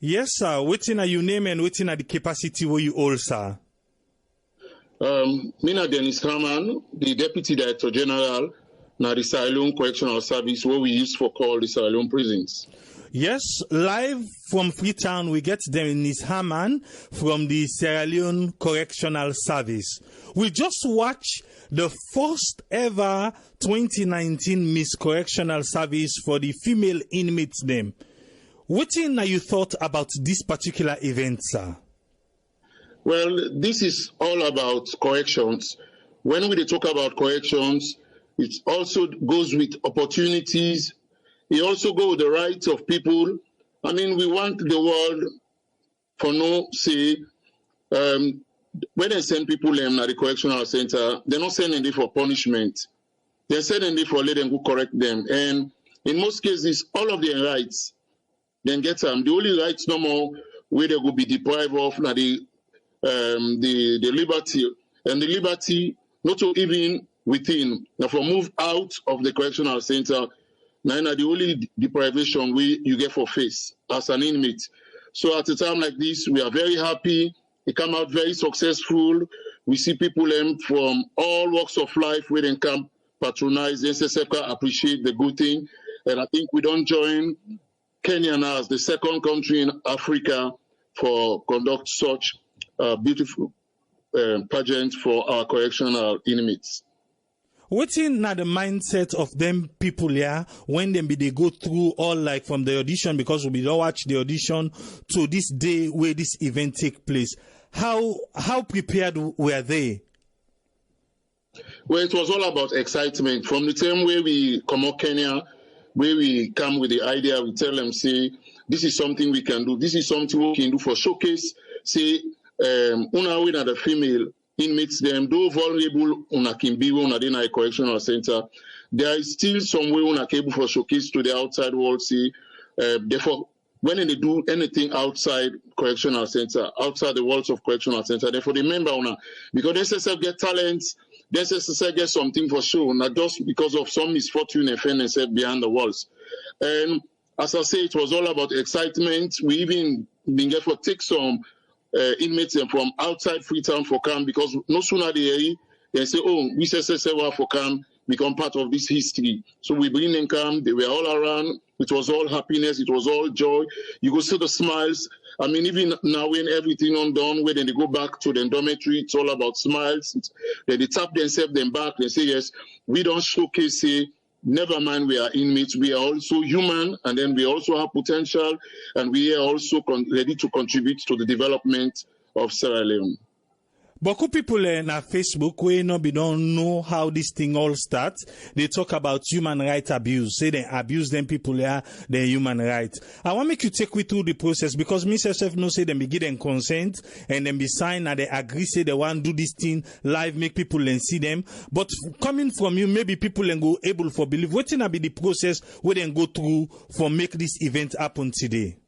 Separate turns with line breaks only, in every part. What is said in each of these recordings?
Yes, sir. Waiting are your name and waiting at the capacity where you all, sir.
Mina Dennis Haman, the Deputy Director General, na the Leone Correctional Service, where we use for call the Leone prisons.
Yes, live from Freetown, we get Dennis Haman from the Sierra Leone Correctional Service. We just watched the first ever 2019 Miss Correctional Service for the female inmates them. What are you thought about this particular event, sir?
Well, this is all about corrections. When we talk about corrections, it also goes with opportunities. It also goes with the rights of people. I mean, we want the world for no say. When they send people to the correctional center, they're not sending them for punishment. They're sending them for let them go correct them. And in most cases, all of their rights, then get them. The only rights no more where they will be deprived of now the liberty, and the liberty not to even within. Now for move out of the correctional center, now the only deprivation you get for face as an inmate. So at a time like this, we are very happy. It come out very successful. We see people from all walks of life where they come patronize. The SSF appreciate the good thing, and I think we don't join Kenya now as the second country in Africa for conduct such beautiful pageant for our correctional inmates.
What's in the mindset of them people here when they go through all like from the audition, because we don't watch the audition to this day where this event take place? How prepared were they?
Well, it was all about excitement. From the time where we come out Kenya, where we come with the idea, we tell them, say, this is something we can do. This is something we can do for showcase. Say, una win at the female inmates them, though vulnerable una can be una in a correctional center. There is still some way una able for showcase to the outside world. See, therefore, when they do anything outside correctional center, outside the walls of correctional center, therefore remember una, because they say get talents, they say get something for sure, not just because of some misfortune and fairness behind the walls. And as I say, it was all about excitement. We even been able to take some inmates from outside Freetown for camp, because no sooner they say, oh, we say for camp, become part of this history. So we bring them camp, they were all around. It was all happiness, it was all joy. You go see the smiles. I mean, even now when everything undone, when they go back to the dormitory, it's all about smiles. They tap themselves them back, they say, yes, we don't showcase, say, never mind we are inmates, we are also human, and then we also have potential, and we are also ready to contribute to the development of Sierra Leone.
But people on Facebook, we don't know how this thing all starts. They talk about human rights abuse. Say they abuse them people there, their human rights. I want to make you take me through the process, because Mr. Chef no say them be give them consent and then be signed and they agree, say they want to do this thing live, make people and see them. But coming from you, maybe people and go able for believe. What will be the process we then go through for make this event happen today?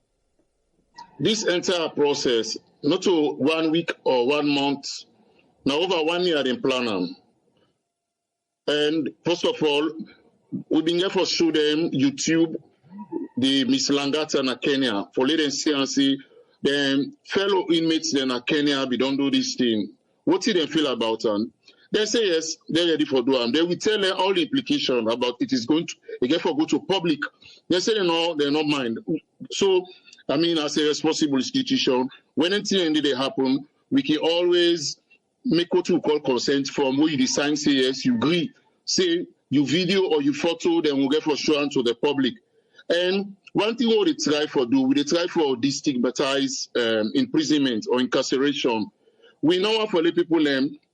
This entire process, not to 1 week or 1 month, now over 1 year in plan. And first of all, we've been here for show them YouTube, the Miss Langata in Kenya, for let them see and see them fellow inmates in Kenya, we don't do this thing. What do they feel about them? They say yes, they're ready for doing. They will tell them all the implications about it is going to again for go to public. They say no, they're not mind. So I mean, as a responsible institution, when anything they happen, we can always make what we call consent form, where you decide, say yes, you agree, say you video or you photo, then we'll get for sure to the public. And one thing what they try for do, we try for destigmatize imprisonment or incarceration. We know for the people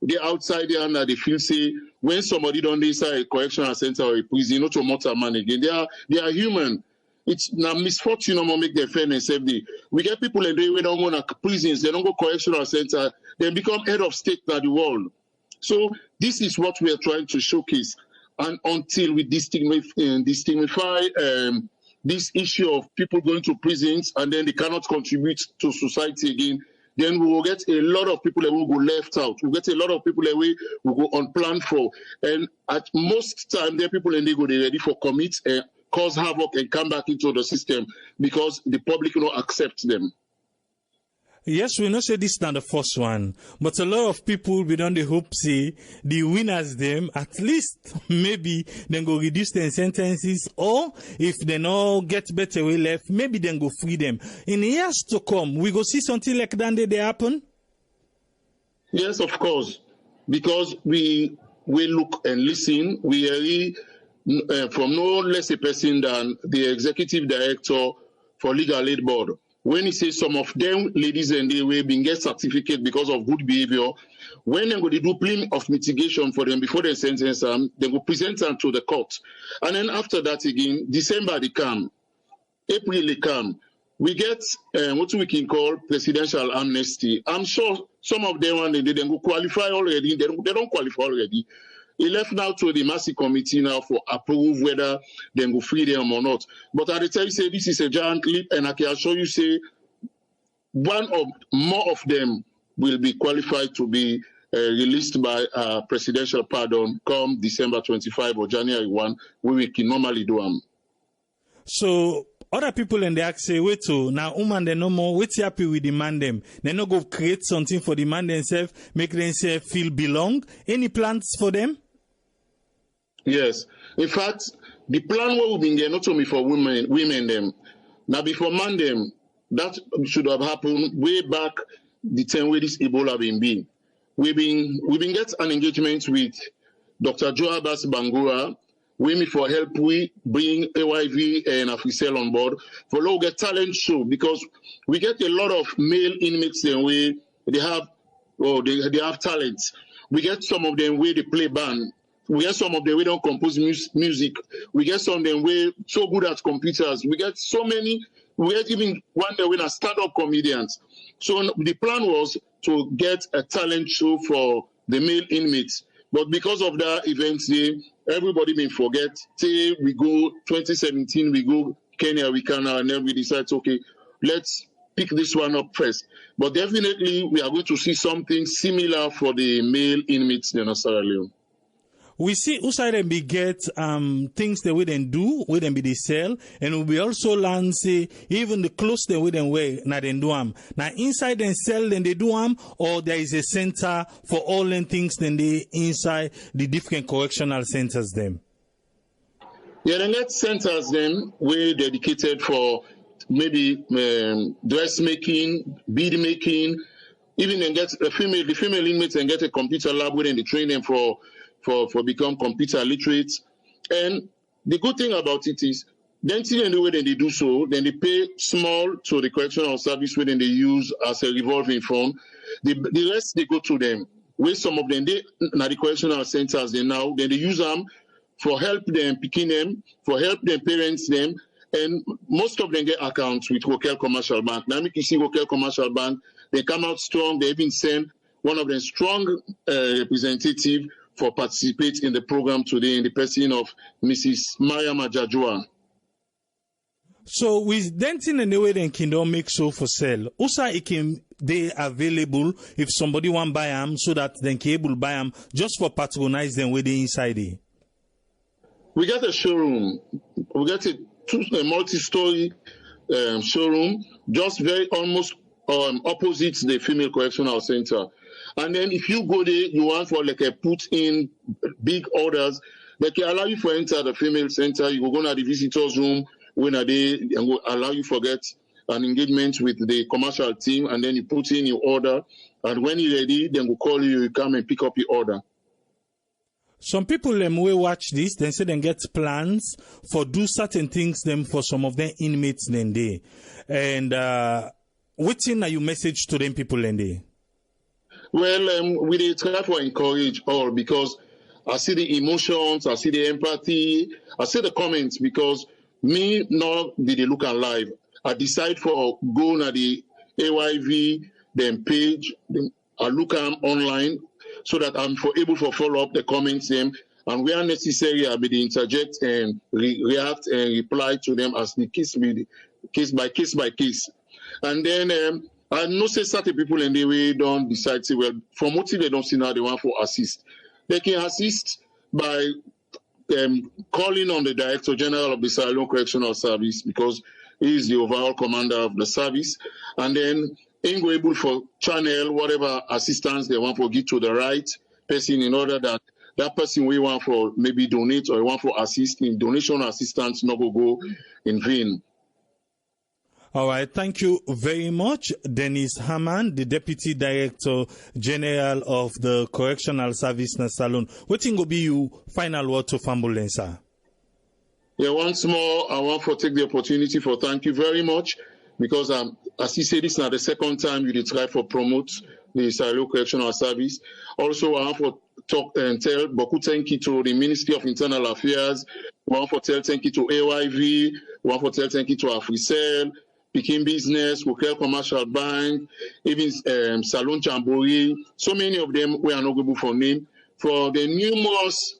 they're outside there and they feel say when somebody don't inside a correctional center or a prison, not to mortal man again, they are human. It's now misfortune no more make their fairness every day. We get people and they don't go to prisons, they don't go correctional center, they become head of state in the world. So this is what we are trying to showcase. And until we destigmify this issue of people going to prisons and then they cannot contribute to society again, then we will get a lot of people that will go left out. We'll get a lot of people that will go unplanned for. And at most time, there are people and they go, they're ready for commit cause havoc and come back into the system because the public accept them.
Yes, we know say this is not the first one, but a lot of people we don't hope say the winners them at least maybe then go reduce their sentences, or if they no get better way left, maybe then go free them. In years to come, we go see something like that they happen.
Yes, of course, because we look and listen. We are from no less a person than the executive director for Legal Aid Board. When he says some of them ladies and they will be get certificate because of good behavior, when they go to do plan of mitigation for them before they sentence them, they will present them to the court. And then after that again, December they come, April they come. We get what we can call presidential amnesty. I'm sure some of them when they go qualify already, they don't qualify already. It left now to the Massey Committee now for approve whether they go free them or not. But I tell you, say this is a giant leap, and I can assure you, say more of them will be qualified to be released by presidential pardon come December 25 or January 1, where we can normally do them.
So other people in the act say, wait to now woman they no more, wait happy with the man them. They no go create something for the man themselves, make themselves feel belong. Any plans for them?
Yes. In fact, the plan will be there not only for women them. Now before man them, that should have happened way back the time where this Ebola been. We've been get an engagement with Dr. Joabas Bangura. We for help we bring AYV and Africell on board for low get talent show, because we get a lot of male inmates and they have talents. We get some of them where they play band. We get some of them we don't compose music. We get some of them we so good at computers. We get so many. We get even one day when a stand-up comedians. So the plan was to get a talent show for the male inmates. But because of that event, everybody may forget. Say we go 2017, we go Kenya, we can, and then we decide, okay, let's pick this one up first. But definitely, we are going to see something similar for the male inmates in Sierra Leone.
We see outside them be get things that we then do, we then be they sell, and we also learn say even the clothes that we then wear, now they do them. Now inside then sell, then they do them, or there is a center for all them things then they inside the different correctional centers them.
Yeah, the next centers then we're dedicated for maybe dressmaking, bead making, even then get the female inmates and get a computer lab where they train them for become computer literate. And the good thing about it is, then in the way that they do so, then they pay small to the correctional service where then they use as a revolving fund. The rest they go to them. Where some of them they now the correctional centers then they use them for help them picking them, for help them parents them, and most of them get accounts with Local Commercial Bank. Now you see Local Commercial Bank, they come out strong. They even send one of them strong representative for participate in the program today in the person of Mrs. Maya Majajua.
So with denting and the way then can don't make so for sale. Also it can they available if somebody want buy them so that they can able buy them just for patronize them with the inside there.
We got a showroom. We got a multi-story showroom, just very almost opposite the female correctional center. And then if you go there, you want for like a put in big orders, they can allow you for enter the female center. You go to the visitors room when are they and go allow you for get an engagement with the commercial team, and then you put in your order. And when you're ready, then we'll call you, you come and pick up your order.
Some people will watch this, then say they get plans for do certain things them for some of their inmates then they. And what thing are you message to them people then they?
Well, we try to encourage all, because I see the emotions, I see the empathy, I see the comments, because me now did they look alive. I decide for go na the AYV, then page, then I look online so that I'm able to follow up the comments them, and where necessary I will interject and react and reply to them as the case by case. And then I know say certain people in the way don't decide, say, well, from what they don't see now, they want to assist. They can assist by calling on the Director General of the Sierra Leone Correctional Service, because he is the overall commander of the service, and then being able for channel whatever assistance they want for give to the right person, in order that that person we want for maybe donate or want for assist in donation assistance not go in vain.
All right, thank you very much, Dennis Hammond, the Deputy Director General of the Correctional Service in Salon. What will be your final word to Fambulen, sir?
Yeah, once more, I want to take the opportunity for thank you very much, because as you said, this is not the second time you did try for promote the Sierra Leone Correctional Service. Also, I want to talk and tell beaucoup thank you to the Ministry of Internal Affairs. I want to tell thank you to AYV. I want to tell thank you to Africell, Peking Business, Wokel Commercial Bank, even Salon Jamboree. So many of them we are not able for name for the numerous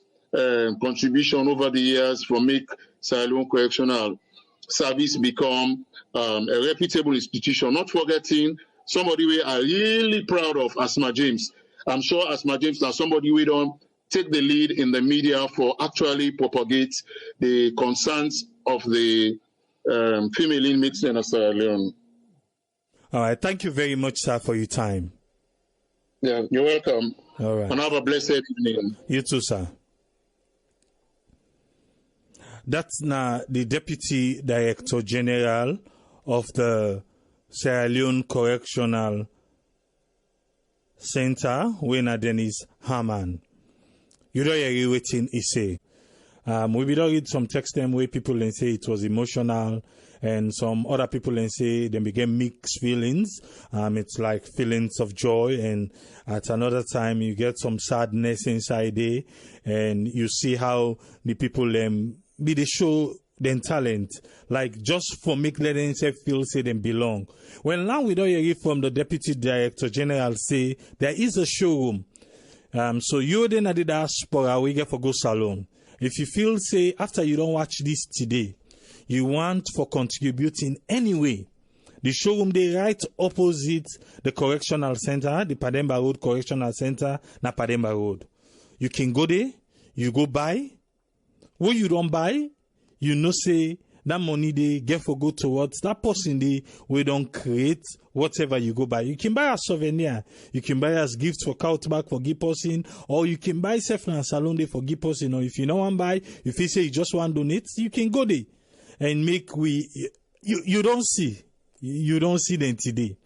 contribution over the years for make Sierra Leone Correctional Service become a reputable institution. Not forgetting somebody we are really proud of, Asma James. I'm sure Asma James is somebody we don't take the lead in the media for actually propagate the concerns of the female inmates in Sierra Leone.
All right, thank you very much, sir, for your time.
Yeah, you're welcome.
All right.
And have a blessed evening.
You too, sir. That's now the Deputy Director General of the Sierra Leone Correctional Center, Wena Dennis Hammond. You don't hear what he say. We will read some text them where people and say it was emotional, and some other people and say they became mixed feelings. It's like feelings of joy, and at another time you get some sadness inside there, and you see how the people be they show them talent, like just for make let themselves feel say them belong. Well, now we don't hear from the Deputy Director General say there is a showroom. So you then at the diaspora we get for go salon. If you feel say after you don't watch this today, you want for contributing anyway, the showroom they right opposite the Correctional Center, the Pademba Road Correctional Center, na Pademba Road. You can go there, you go buy. What you don't buy, you know say that money they get for go towards that person they we don't create whatever you go buy. You can buy a souvenir, you can buy as gift for back for give person, or you can buy self and salon day for give person, or if you don't want buy, if you say you just want donate, you can go there and make you don't see them today.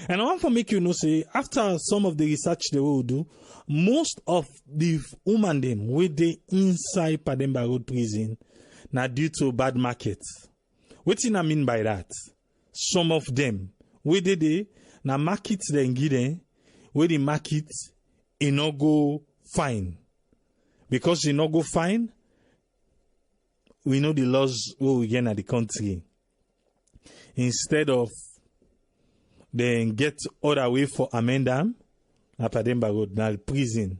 And I want to make you know say after some of the research they will do, most of the women them with the inside Pademba Road prison now due to bad markets. What do I mean by that? Some of them where they now markets they give them where the market it not go fine. Because it not go fine, we know the laws we get at the country. Instead of then get other way for amend them, na Pademba Road, na prison.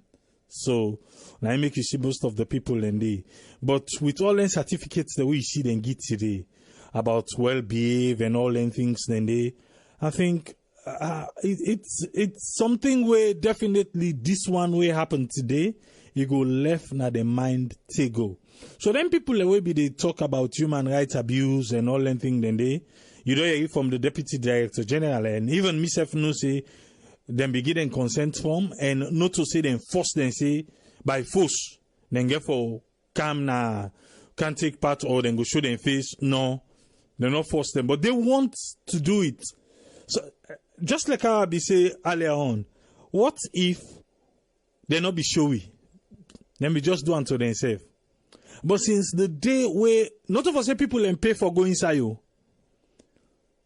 So now I make you see most of the people in there. But with all the certificates that we see them get today about well behave and all them things then they, I think it's something where definitely this one way happen today, you go left na the mind to go. So then people will be they talk about human rights abuse and all them things then they, you don't hear it from the Deputy Director General, and even myself no say them be getting consent form, and not to say them force them say by force then get for come na can't take part or then go show them face. No, they not force them, but they want to do it. So just like I be say earlier on, what if they not be showy? Then we just do unto themselves. But since the day where not of us say people and pay for going inside you.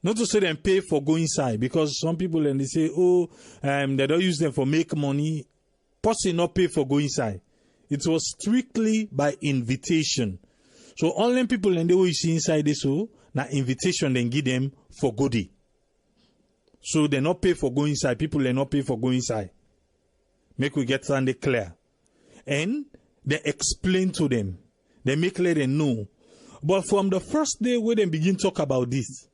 Not to say them pay for going inside, because some people and they say, they don't use them for make money. Person not pay for going inside. It was strictly by invitation. So all them people and they will see inside this na invitation then give them for goodie. So they not pay for going inside. People they not pay for going inside. Make we get Sunday clear. And they explain to them. They make let them know. But from the first day when they begin talk about this,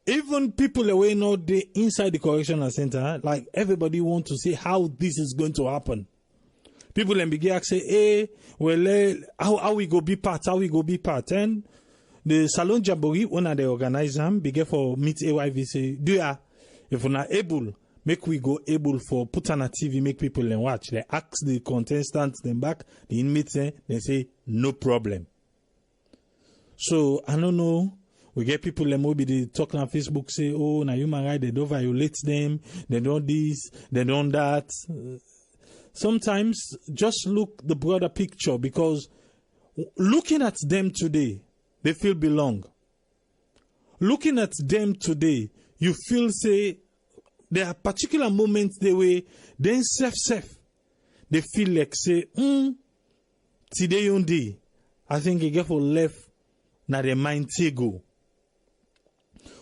even people away know they inside the correctional center, like everybody want to see how this is going to happen. People then begin to say, hey, well, how we go be part, and the Salon Jamboree, one of the organizers, begin for meet AYV, say, do ya, if we're not able, make we go able for put on a TV, make people then watch. They ask the contestants then back, the inmates, they say, no problem. So, I don't know. We get people that maybe they talk on Facebook, say, oh, now human rights, they don't violate them, they don't this, they don't that. Sometimes just look the broader picture, because looking at them today, they feel belong. Looking at them today, you feel, say, there are particular moments they way, then self. They feel like, say, today on day, I think you get for left, now their mind go.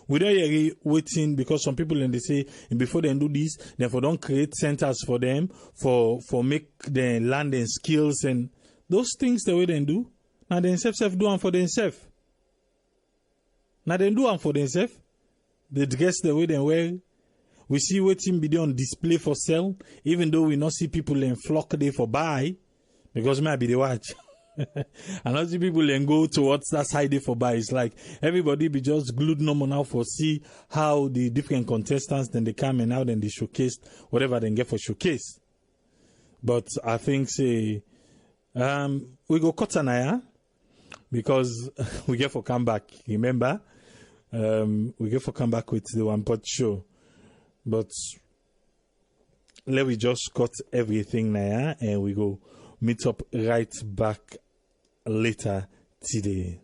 Without waiting, because some people, and they say, and before they do this, therefore don't create centers for them, for make them learn their skills and those things the way they do. Now they self do them for themselves. Now they do them for themselves. They dress the way they wear. We see waiting be on display for sale, even though we not see people in flock there for buy, because maybe they watch. And not see people then go towards that side there for buy. It's like everybody be just glued normal now for see how the different contestants then they come and out and they showcase whatever they get for showcase. But I think say we go cut an eye because we get for come back. Remember, we get for come back with the One Pot Show. But let we just cut everything now and we go meet up right back later today.